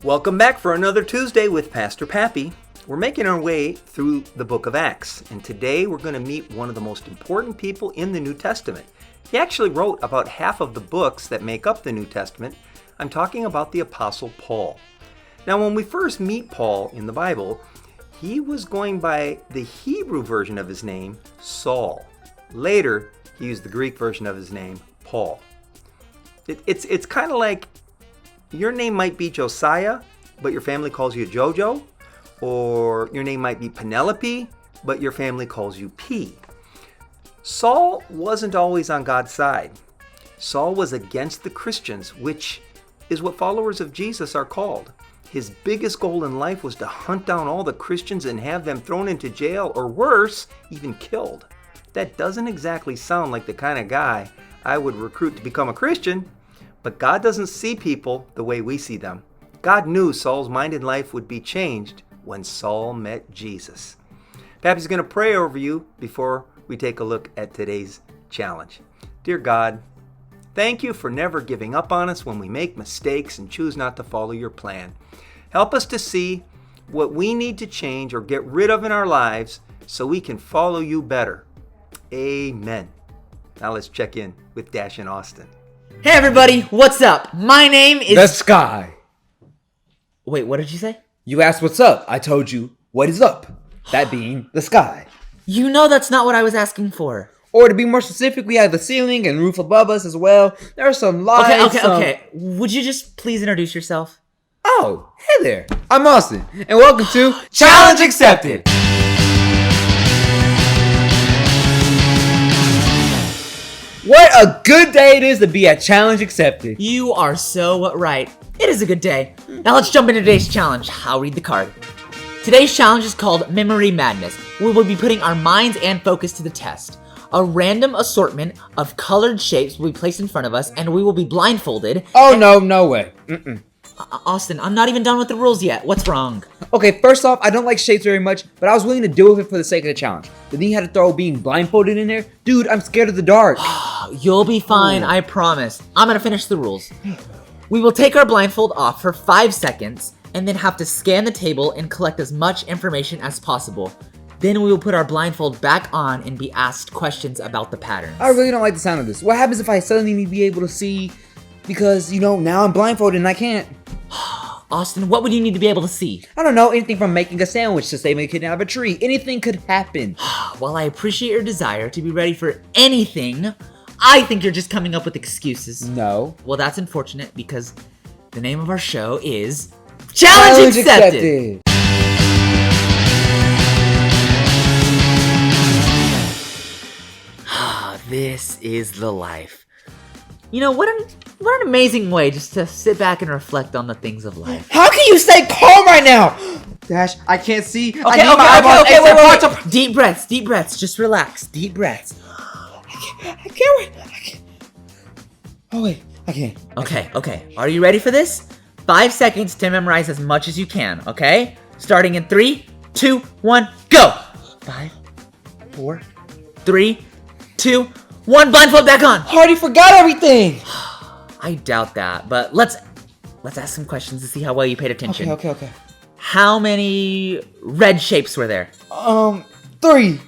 Welcome back for another Tuesday with Pastor Pappy. We're making our way through the book of Acts, and today we're going to meet one of the most important people in the New Testament. He actually wrote about half of the books that make up the New Testament. I'm talking about the Apostle Paul. Now, when we first meet Paul in the Bible, he was going by the Hebrew version of his name, Saul. Later, he used the Greek version of his name, Paul. It's kind of like your name might be Josiah, but your family calls you Jojo. Or your name might be Penelope, but your family calls you P. Saul wasn't always on God's side. Saul was against the Christians, which is what followers of Jesus are called. His biggest goal in life was to hunt down all the Christians and have them thrown into jail, or worse, even killed. That doesn't exactly sound like the kind of guy I would recruit to become a Christian, but God doesn't see people the way we see them. God knew Saul's mind and life would be changed when Saul met Jesus. Pappy's going to pray over you before we take a look at today's challenge. Dear God, thank you for never giving up on us when we make mistakes and choose not to follow your plan. Help us to see what we need to change or get rid of in our lives so we can follow you better. Amen. Now let's check in with Dash and Austin. Hey everybody, what's up? My name is... The Sky. Wait, what did you say? You asked what's up. I told you what is up. That being the sky. You know that's not what I was asking for. Or to be more specific, we have the ceiling and roof above us as well. There are some lights. Okay. Would you just please introduce yourself? Oh, hey there. I'm Austin, and welcome to Challenge Accepted. What a good day it is to be at Challenge Accepted. You are so right. It is a good day. Now let's jump into today's challenge. I'll read the card. Today's challenge is called Memory Madness. We will be putting our minds and focus to the test. A random assortment of colored shapes will be placed in front of us, and we will be blindfolded. Oh, no way. Austin, I'm not even done with the rules yet. What's wrong? Okay, first off, I don't like shapes very much, but I was willing to deal with it for the sake of the challenge. But then you had to throw being blindfolded in there? Dude, I'm scared of the dark. You'll be fine, I promise. I'm gonna finish the rules. We will take our blindfold off for 5 seconds and then have to scan the table and collect as much information as possible. Then we will put our blindfold back on and be asked questions about the patterns. I really don't like the sound of this. What happens if I suddenly need to be able to see because, now I'm blindfolded and I can't? Austin, what would you need to be able to see? I don't know, anything from making a sandwich to saving a kid out of a tree. Anything could happen. While I appreciate your desire to be ready for anything, I think you're just coming up with excuses. No. Well, that's unfortunate because the name of our show is Challenge Accepted. This is the life. What an amazing way just to sit back and reflect on the things of life. How can you stay calm right now? Dash, I can't see. Okay. Deep breaths. Just relax. Deep breaths. I can't. Oh, wait. I can't. Okay. Are you ready for this? 5 seconds to memorize as much as you can, okay? Starting in 3, 2, 1, go! 5, 4, 3, 2, 1, blindfold back on! I already forgot everything! I doubt that, but let's ask some questions to see how well you paid attention. Okay. How many red shapes were there? 3.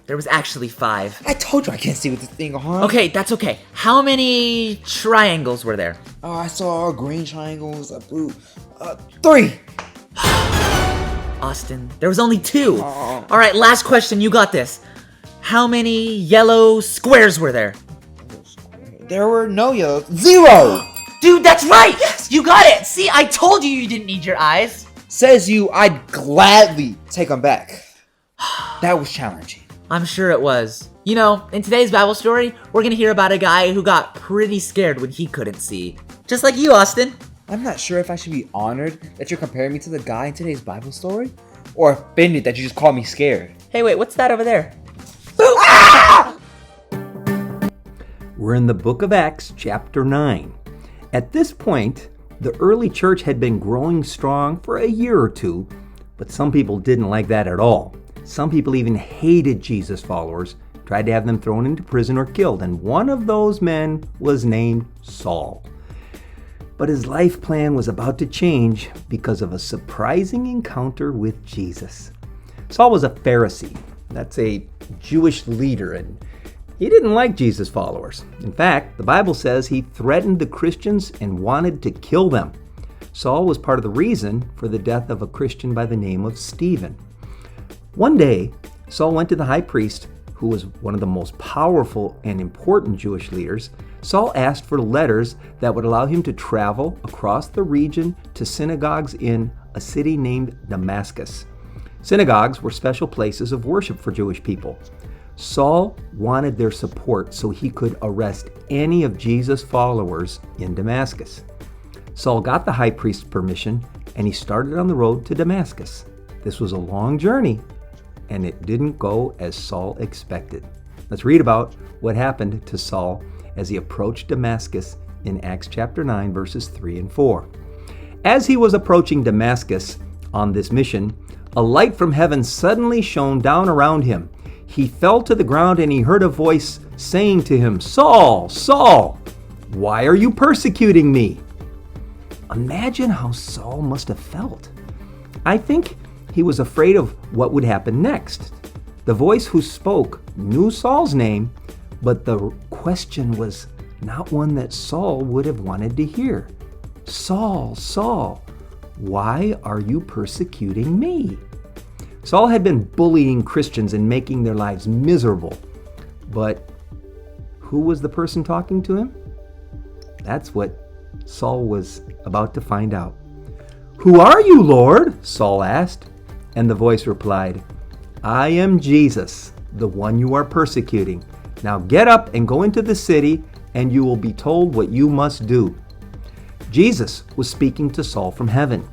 There was actually 5. I told you I can't see with this thing on. Okay, that's okay. How many triangles were there? Oh, I saw green triangles, a blue. 3. Austin, there was only 2. All right, last question. You got this. How many yellow squares were there? There were no yellows. 0! Dude, that's right! Yes! You got it! See, I told you didn't need your eyes. Says you, I'd gladly take them back. That was challenging. I'm sure it was. In today's Bible story, we're gonna hear about a guy who got pretty scared when he couldn't see. Just like you, Austin. I'm not sure if I should be honored that you're comparing me to the guy in today's Bible story, or offended that you just called me scared. Hey, wait, what's that over there? We're in the book of Acts, chapter 9. At this point, the early church had been growing strong for a year or two, but some people didn't like that at all. Some people even hated Jesus' followers, tried to have them thrown into prison or killed, and one of those men was named Saul. But his life plan was about to change because of a surprising encounter with Jesus. Saul was a Pharisee. That's a Jewish leader, and he didn't like Jesus' followers. In fact, the Bible says he threatened the Christians and wanted to kill them. Saul was part of the reason for the death of a Christian by the name of Stephen. One day, Saul went to the high priest, who was one of the most powerful and important Jewish leaders. Saul asked for letters that would allow him to travel across the region to synagogues in a city named Damascus. Synagogues were special places of worship for Jewish people. Saul wanted their support so he could arrest any of Jesus' followers in Damascus. Saul got the high priest's permission, and he started on the road to Damascus. This was a long journey, and it didn't go as Saul expected. Let's read about what happened to Saul as he approached Damascus in Acts chapter 9, verses 3 and 4. As he was approaching Damascus on this mission, a light from heaven suddenly shone down around him. He fell to the ground and he heard a voice saying to him, "Saul, Saul, why are you persecuting me?" Imagine how Saul must have felt. I think he was afraid of what would happen next. The voice who spoke knew Saul's name, but the question was not one that Saul would have wanted to hear. "Saul, Saul, why are you persecuting me?" Saul had been bullying Christians and making their lives miserable. But who was the person talking to him? That's what Saul was about to find out. "Who are you, Lord?" Saul asked. And the voice replied, "I am Jesus, the one you are persecuting. Now get up and go into the city, and you will be told what you must do." Jesus was speaking to Saul from heaven.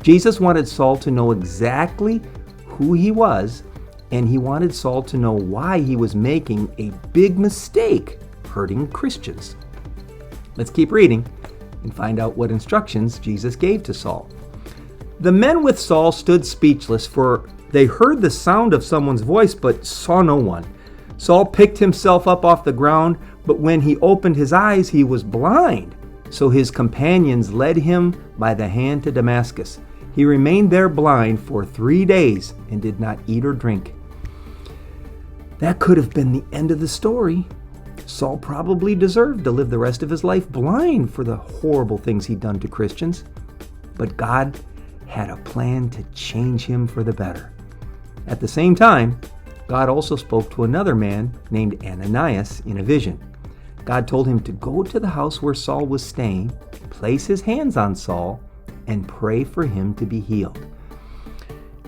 Jesus wanted Saul to know exactly who he was, and he wanted Saul to know why he was making a big mistake hurting Christians. Let's keep reading and find out what instructions Jesus gave to Saul. The men with Saul stood speechless, for they heard the sound of someone's voice but saw no one. Saul picked himself up off the ground, but when he opened his eyes, he was blind. So his companions led him by the hand to Damascus. He remained there blind for 3 days and did not eat or drink. That could have been the end of the story. Saul probably deserved to live the rest of his life blind for the horrible things he'd done to Christians. But God had a plan to change him for the better. At the same time, God also spoke to another man named Ananias in a vision. God told him to go to the house where Saul was staying, place his hands on Saul, and pray for him to be healed.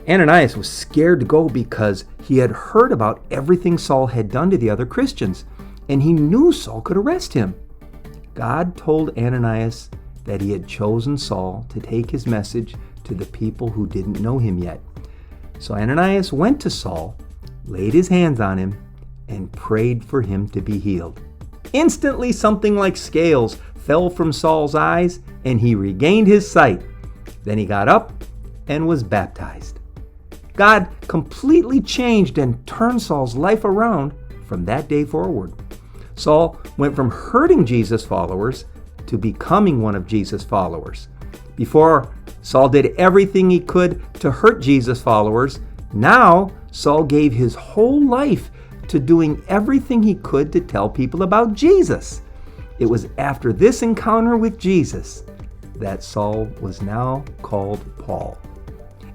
Ananias was scared to go because he had heard about everything Saul had done to the other Christians, and he knew Saul could arrest him. God told Ananias that he had chosen Saul to take his message to the people who didn't know him yet. So Ananias went to Saul, laid his hands on him, and prayed for him to be healed. Instantly, something like scales fell from Saul's eyes, and he regained his sight. Then he got up and was baptized. God completely changed and turned Saul's life around from that day forward. Saul went from hurting Jesus' followers to becoming one of Jesus' followers. Before, Saul did everything he could to hurt Jesus' followers. Now, Saul gave his whole life to doing everything he could to tell people about Jesus. It was after this encounter with Jesus that Saul was now called Paul.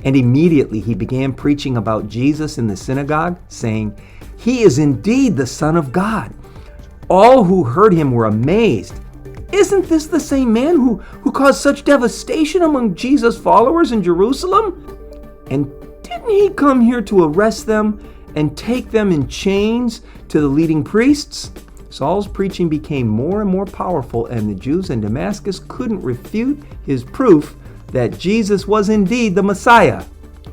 And immediately he began preaching about Jesus in the synagogue, saying, "He is indeed the Son of God." All who heard him were amazed. "Isn't this the same man who caused such devastation among Jesus' followers in Jerusalem? And didn't he come here to arrest them and take them in chains to the leading priests?" Saul's preaching became more and more powerful, and the Jews in Damascus couldn't refute his proof that Jesus was indeed the Messiah.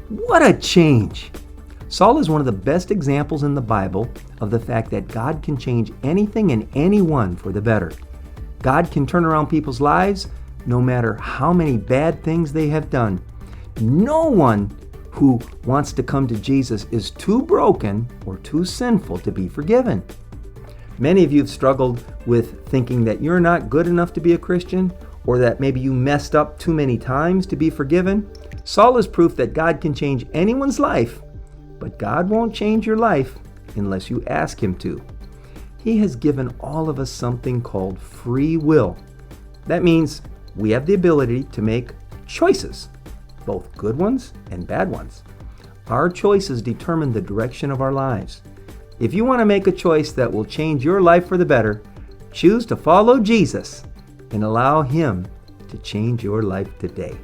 What a change! Saul is one of the best examples in the Bible of the fact that God can change anything and anyone for the better. God can turn around people's lives no matter how many bad things they have done. No one who wants to come to Jesus is too broken or too sinful to be forgiven. Many of you have struggled with thinking that you're not good enough to be a Christian, or that maybe you messed up too many times to be forgiven, Saul is proof that God can change anyone's life, but God won't change your life unless you ask Him to. He has given all of us something called free will. That means we have the ability to make choices, both good ones and bad ones. Our choices determine the direction of our lives. If you want to make a choice that will change your life for the better, choose to follow Jesus and allow Him to change your life today.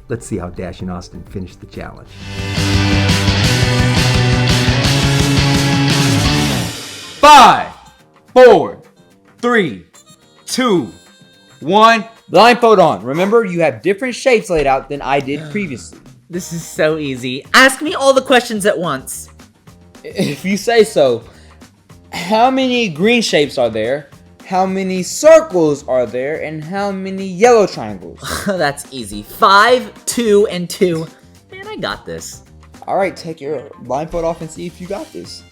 Let's see how Dash and Austin finish the challenge. 5, 4, 3, 2, 1. Blindfold on. Remember, you have different shapes laid out than I did previously. This is so easy. Ask me all the questions at once. If you say so. How many green shapes are there? How many circles are there? And how many yellow triangles? That's easy. 5, 2, and 2. Man, I got this. Alright, take your blindfold off and see if you got this.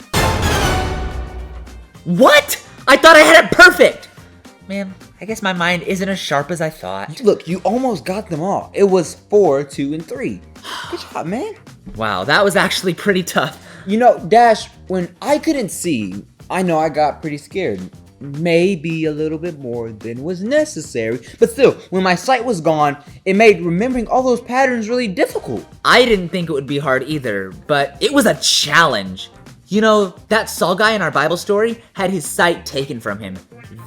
What? I thought I had it perfect! Man, I guess my mind isn't as sharp as I thought. Look, you almost got them all. It was 4, 2, and 3. Good job, man. Wow, that was actually pretty tough. You know, Dash, when I couldn't see, I know I got pretty scared. Maybe a little bit more than was necessary. But still, when my sight was gone, it made remembering all those patterns really difficult. I didn't think it would be hard either, but it was a challenge. You know, that Saul guy in our Bible story had his sight taken from him.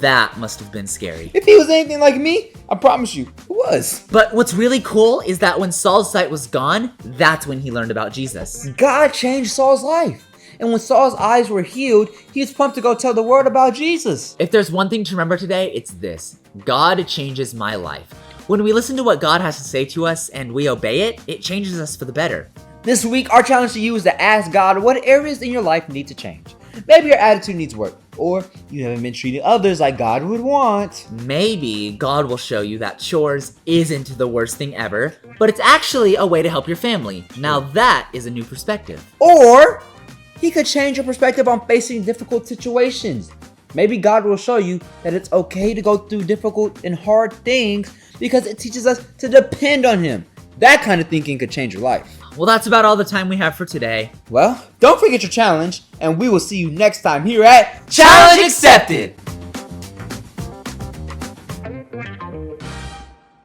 That must have been scary. If he was anything like me, I promise you, it was. But what's really cool is that when Saul's sight was gone, that's when he learned about Jesus. God changed Saul's life. And when Saul's eyes were healed, he was pumped to go tell the world about Jesus. If there's one thing to remember today, it's this. God changes my life. When we listen to what God has to say to us and we obey it, it changes us for the better. This week, our challenge to you is to ask God what areas in your life need to change. Maybe your attitude needs work, or you haven't been treating others like God would want. Maybe God will show you that chores isn't the worst thing ever, but it's actually a way to help your family. Now that is a new perspective. Or He could change your perspective on facing difficult situations. Maybe God will show you that it's okay to go through difficult and hard things because it teaches us to depend on Him. That kind of thinking could change your life. Well, that's about all the time we have for today. Well, don't forget your challenge, and we will see you next time here at Challenge Accepted!